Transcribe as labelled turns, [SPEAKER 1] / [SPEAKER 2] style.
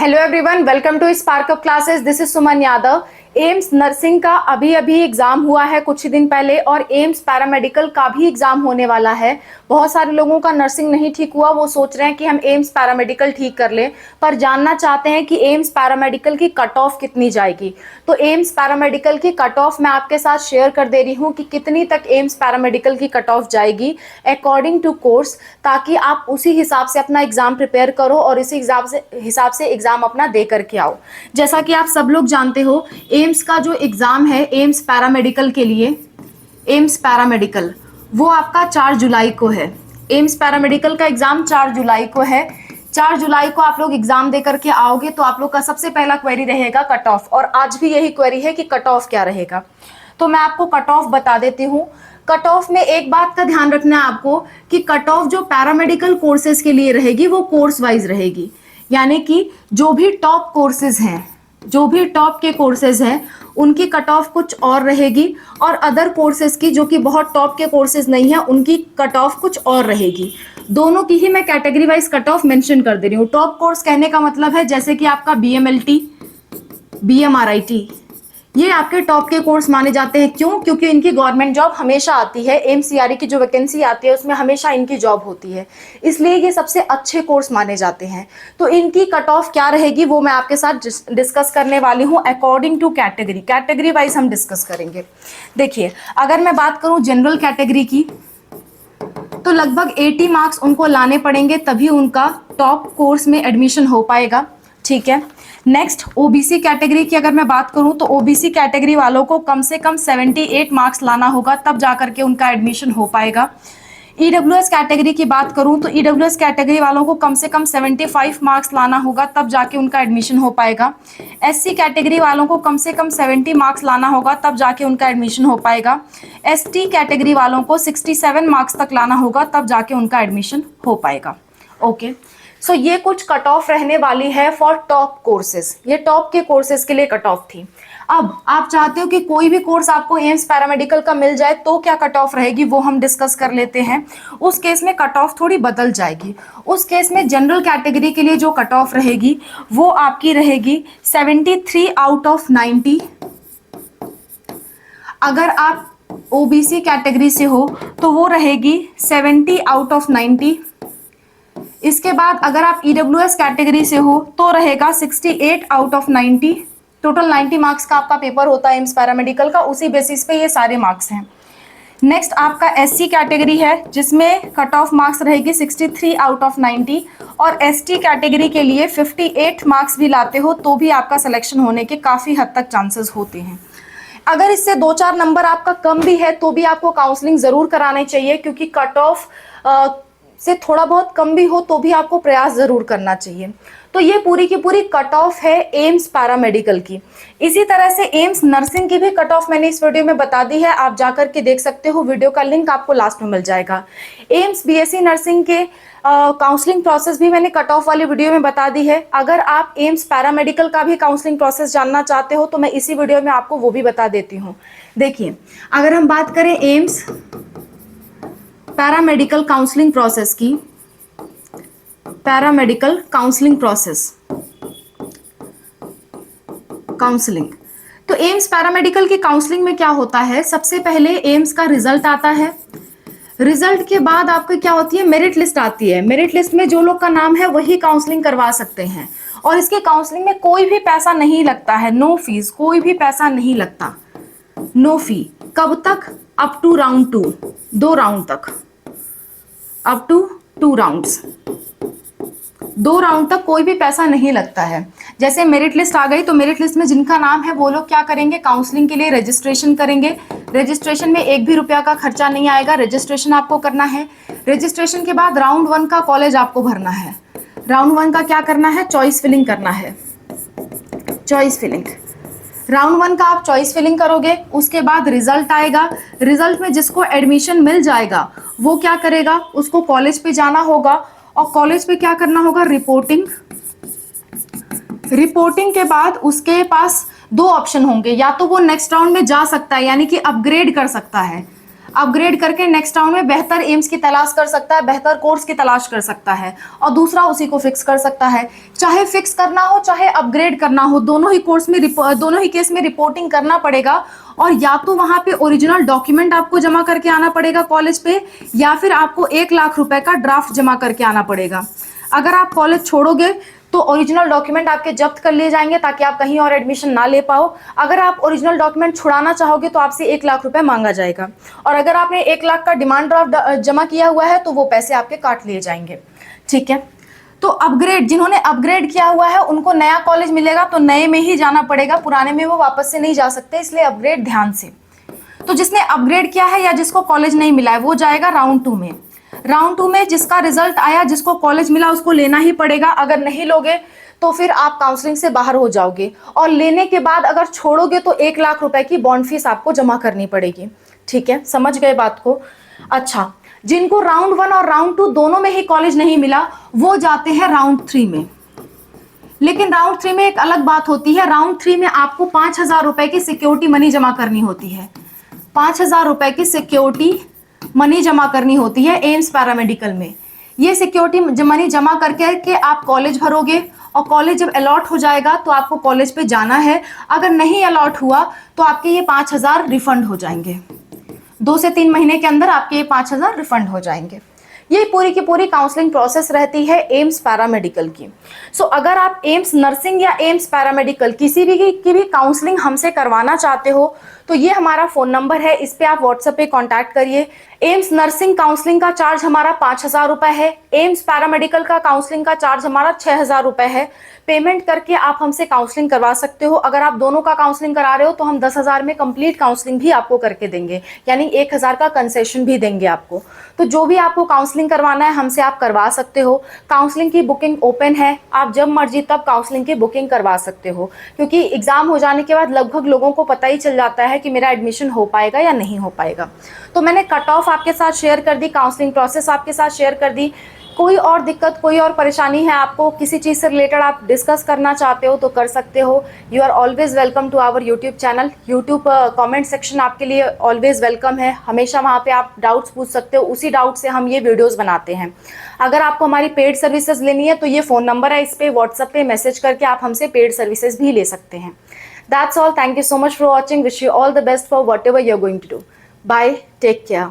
[SPEAKER 1] Hello everyone, welcome to Spark Up classes. This is Suman Yadav. AIIMS nursing का अभी exam हुआ है कुछ ही दिन पहले और एम्स पैरामेडिकल का भी एग्जाम होने वाला है। बहुत सारे लोगों का नर्सिंग नहीं ठीक हुआ, वो सोच रहे हैं कि हम एम्स पैरामेडिकल ठीक कर लें, पर जानना चाहते हैं कि एम्स पैरामेडिकल की कट ऑफ कितनी जाएगी। तो एम्स पैरामेडिकल की कट ऑफ मैं आपके साथ शेयर कर दे रही हूँ कि कितनी तक एम्स पैरामेडिकल की कट ऑफ जाएगी अकॉर्डिंग टू कोर्स, ताकि आप उसी हिसाब से अपना एग्जाम प्रिपेयर करो और इसी हिसाब से एग्जाम अपना दे करके आओ। जैसा कि आप सब लोग जानते हो, एम्स का जो एग्जाम है एम्स पैरामेडिकल के लिए, एम्स पैरामेडिकल वो आपका 4 जुलाई को है। एम्स पैरामेडिकल का एग्जाम 4 जुलाई को है। 4 जुलाई को आप लोग एग्जाम दे करके आओगे तो आप लोग का सबसे पहला क्वेरी रहेगा कट ऑफ, और आज भी यही क्वेरी है कि कट ऑफ क्या रहेगा। तो मैं आपको कट ऑफ बता देती हूँ। कट ऑफ में एक बात का ध्यान रखना है आपको कि कट ऑफ जो पैरामेडिकल कोर्सेज के लिए रहेगी वो कोर्स वाइज रहेगी, यानी कि जो भी टॉप कोर्सेज हैं, जो भी टॉप के कोर्सेज हैं उनकी कट ऑफ कुछ और रहेगी, और अदर कोर्सेज की जो कि बहुत टॉप के कोर्सेज नहीं है उनकी कट ऑफ कुछ और रहेगी। दोनों की ही मैं category wise cut off mention कर दे रही हूँ। टॉप कोर्स कहने का मतलब है जैसे कि आपका BMLT, BMRIT, ये आपके टॉप के कोर्स माने जाते हैं। क्यों? क्योंकि इनकी गवर्नमेंट जॉब हमेशा आती है। MCRE की जो वैकेंसी आती है उसमें हमेशा इनकी जॉब होती है, इसलिए ये सबसे अच्छे कोर्स माने जाते हैं। तो इनकी कट ऑफ क्या रहेगी वो मैं आपके साथ डिस्कस करने वाली हूँ according to category. Category wise हम डिस्कस करेंगे। देखिए, अगर मैं बात करूँ जनरल कैटेगरी की तो लगभग 80 मार्क्स उनको लाने पड़ेंगे, तभी उनका टॉप कोर्स में एडमिशन हो पाएगा। ठीक है। नेक्स्ट, ओबीसी कैटेगरी की अगर मैं बात करूं तो ओबीसी कैटेगरी वालों को कम से कम 78 मार्क्स लाना होगा, तब जाकर के उनका एडमिशन हो पाएगा। ईडब्ल्यूएस कैटेगरी की बात करूं तो ईडब्ल्यूएस कैटेगरी वालों को कम से कम 75 मार्क्स लाना होगा, तब जाके उनका एडमिशन हो पाएगा। एससी कैटेगरी वालों को कम से कम 70 मार्क्स लाना होगा, तब जाके उनका एडमिशन हो पाएगा। एसटी कैटेगरी वालों को 67 मार्क्स तक लाना होगा, तब जाके उनका एडमिशन हो पाएगा। ओके, सो ये कुछ कट ऑफ रहने वाली है फॉर टॉप कोर्सेज। ये टॉप के कोर्सेज के लिए कट ऑफ थी। अब आप चाहते हो कि कोई भी कोर्स आपको एम्स पैरामेडिकल का मिल जाए तो क्या कट ऑफ रहेगी वो हम डिस्कस कर लेते हैं। उस केस में कट ऑफ थोड़ी बदल जाएगी। उस केस में जनरल कैटेगरी के लिए जो कट ऑफ रहेगी वो आपकी रहेगी 73 आउट ऑफ 90। अगर आप ओबीसी कैटेगरी से हो तो वो रहेगी 70 आउट ऑफ 90। इसके बाद अगर आप ईडब्ल्यूएस कैटेगरी से हो तो रहेगा 68 आउट ऑफ 90। टोटल 90 मार्क्स का आपका पेपर होता है एम्स पैरामेडिकल का, उसी बेसिस पे ये सारे मार्क्स हैं। नेक्स्ट आपका एससी कैटेगरी है जिसमें कट ऑफ मार्क्स रहेगी 63 आउट ऑफ 90, और एसटी कैटेगरी के लिए 58 मार्क्स भी लाते हो तो भी आपका सिलेक्शन होने के काफ़ी हद तक चांसेस होते हैं। अगर इससे 2-4 नंबर आपका कम भी है तो भी आपको काउंसलिंग ज़रूर करानी चाहिए, क्योंकि कट ऑफ से थोड़ा बहुत कम भी हो तो भी आपको प्रयास जरूर करना चाहिए। तो ये पूरी की पूरी कट ऑफ है एम्स पैरामेडिकल की। इसी तरह से एम्स नर्सिंग की भी कट ऑफ मैंने इस वीडियो में बता दी है, आप जाकर के देख सकते हो। वीडियो का लिंक आपको लास्ट में मिल जाएगा। एम्स BSc नर्सिंग के काउंसलिंग प्रोसेस भी मैंने कट ऑफ वाली वीडियो में बता दी है। अगर आप एम्स पैरामेडिकल का भी काउंसलिंग प्रोसेस जानना चाहते हो तो मैं इसी वीडियो में आपको वो भी बता देती हूँ। देखिए, अगर हम बात करें एम्स पैरामेडिकल काउंसलिंग प्रोसेस की, पैरामेडिकल काउंसलिंग प्रोसेस, काउंसलिंग, तो एम्स पैरामेडिकल की काउंसलिंग में क्या होता है, सबसे पहले एम्स का रिजल्ट आता है। रिजल्ट के बाद आपको क्या होती है, मेरिट लिस्ट आती है। मेरिट लिस्ट में जो लोग का नाम है वही काउंसलिंग करवा सकते हैं, और इसके काउंसलिंग में कोई भी पैसा नहीं लगता है, नो फीस, कोई भी पैसा नहीं लगता, नो फी। कब तक? अप टू राउंड 2, 2 राउंड तक, अप टू 2 राउंड्स, 2 राउंड तक कोई भी पैसा नहीं लगता है। जैसे मेरिट लिस्ट आ गई तो मेरिट लिस्ट में जिनका नाम है वो लोग क्या करेंगे, काउंसलिंग के लिए रजिस्ट्रेशन करेंगे। रजिस्ट्रेशन में 1 भी रुपया का खर्चा नहीं आएगा, रजिस्ट्रेशन आपको करना है। रजिस्ट्रेशन के बाद राउंड 1 का कॉलेज आपको भरना है। राउंड 1 का क्या करना है, चॉइस फिलिंग करना है, चॉइस फिलिंग। राउंड 1 का आप चॉइस फिलिंग करोगे, उसके बाद रिजल्ट आएगा। रिजल्ट में जिसको एडमिशन मिल जाएगा वो क्या करेगा, उसको कॉलेज पे जाना होगा, और कॉलेज पे क्या करना होगा, रिपोर्टिंग। रिपोर्टिंग के बाद उसके पास 2 ऑप्शन होंगे, या तो वो नेक्स्ट राउंड में जा सकता है यानी कि अपग्रेड कर सकता है। अपग्रेड करके नेक्स्ट राउंड में बेहतर एम्स की तलाश कर सकता है, बेहतर कोर्स की तलाश कर सकता है और दूसरा उसी को फिक्स कर सकता है। चाहे फिक्स करना हो चाहे अपग्रेड करना हो, दोनों ही केस में रिपोर्टिंग करना पड़ेगा और या तो वहां पे ओरिजिनल डॉक्यूमेंट आपको जमा करके आना पड़ेगा कॉलेज पे, या फिर आपको 1 लाख रुपए का ड्राफ्ट जमा करके आना पड़ेगा। अगर आप कॉलेज छोड़ोगे तो ओरिजिनल डॉक्यूमेंट आपके जब्त कर लिए जाएंगे ताकि आप कहीं और एडमिशन ना ले पाओ। अगर आप ओरिजिनल डॉक्यूमेंट छुड़ाना चाहोगे तो आपसे 1 लाख रुपए मांगा जाएगा और अगर आपने 1 लाख का डिमांड ड्राफ्ट जमा किया हुआ है तो वो पैसे आपके काट लिए जाएंगे। ठीक है, तो जिन्होंने अपग्रेड किया हुआ है उनको नया कॉलेज मिलेगा तो नए में ही जाना पड़ेगा, पुराने में वो वापस से नहीं जा सकते, इसलिए अपग्रेड ध्यान से। तो जिसने अपग्रेड किया है या जिसको कॉलेज नहीं मिला है वो जाएगा राउंड 2 में। राउंड 2 में जिसका रिजल्ट आया, जिसको कॉलेज मिला, उसको लेना ही पड़ेगा। अगर नहीं लोगे तो फिर आप काउंसलिंग से बाहर हो जाओगे और लेने के बाद अगर छोड़ोगे तो 1 लाख रुपए की बॉन्ड फीस आपको जमा करनी पड़ेगी। ठीक है, समझ गए बात को? अच्छा, जिनको राउंड 1 और राउंड 2 दोनों में ही कॉलेज नहीं मिला वो जाते हैं राउंड 3 में। लेकिन राउंड 3 में एक अलग बात होती है। राउंड 3 में आपको 5,000 रुपए की सिक्योरिटी मनी जमा करनी होती है। 5,000 रुपए की सिक्योरिटी मनी जमा करनी होती है एम्स पैरामेडिकल में। ये सिक्योरिटी मनी जमा करके आप कॉलेज भरोगे और कॉलेज जब अलॉट हो जाएगा तो आपको कॉलेज पे जाना है। अगर नहीं अलॉट हुआ तो आपके ये 5,000 रिफंड हो जाएंगे। 2 से 3 महीने के अंदर आपके ये 5,000 रिफंड हो जाएंगे। ये पूरी की पूरी काउंसलिंग प्रोसेस रहती है एम्स पैरामेडिकल की। सो अगर आप एम्स नर्सिंग या एम्स पैरामेडिकल किसी भी की भी काउंसलिंग हमसे करवाना चाहते हो तो ये हमारा फ़ोन नंबर है, इस पे आप व्हाट्सएप पे कांटेक्ट करिए। एम्स नर्सिंग काउंसलिंग का चार्ज हमारा 5,000 रुपए है। एम्स पैरामेडिकल का काउंसलिंग का चार्ज हमारा 6,000 रुपए है। पेमेंट करके आप हमसे काउंसलिंग करवा सकते हो। अगर आप दोनों का काउंसलिंग करा रहे हो तो हम 10,000 में कंप्लीट काउंसलिंग भी आपको करके देंगे, यानी 1,000 का कंसेशन भी देंगे आपको। तो जो भी आपको काउंसलिंग करवाना है हमसे आप करवा सकते हो। काउंसलिंग की बुकिंग ओपन है, आप जब मर्जी तब काउंसलिंग की बुकिंग करवा सकते हो, क्योंकि एग्जाम हो जाने के बाद लगभग लोगों को पता ही चल जाता है कि मेरा एडमिशन हो पाएगा या नहीं हो पाएगा। तो मैंने कट ऑफ आपके साथ शेयर कर दी, काउंसलिंग प्रोसेस आपके साथ शेयर कर दी। कोई और दिक्कत, कोई और परेशानी है आपको, किसी चीज़ से रिलेटेड आप डिस्कस करना चाहते हो तो कर सकते हो। You are always welcome to our YouTube channel. YouTube comment section आपके लिए ऑलवेज वेलकम है, हमेशा वहाँ पे आप डाउट्स पूछ सकते हो, उसी डाउट से हम ये वीडियोज़ बनाते हैं। अगर आपको हमारी पेड सर्विसेज लेनी है तो ये फ़ोन नंबर है, इस पर व्हाट्सएप पे मैसेज करके आप हमसे पेड सर्विसेज भी ले सकते हैं। That's all. Thank you so much for watching. Wish you all the best for whatever you're going to do. Bye. Take care.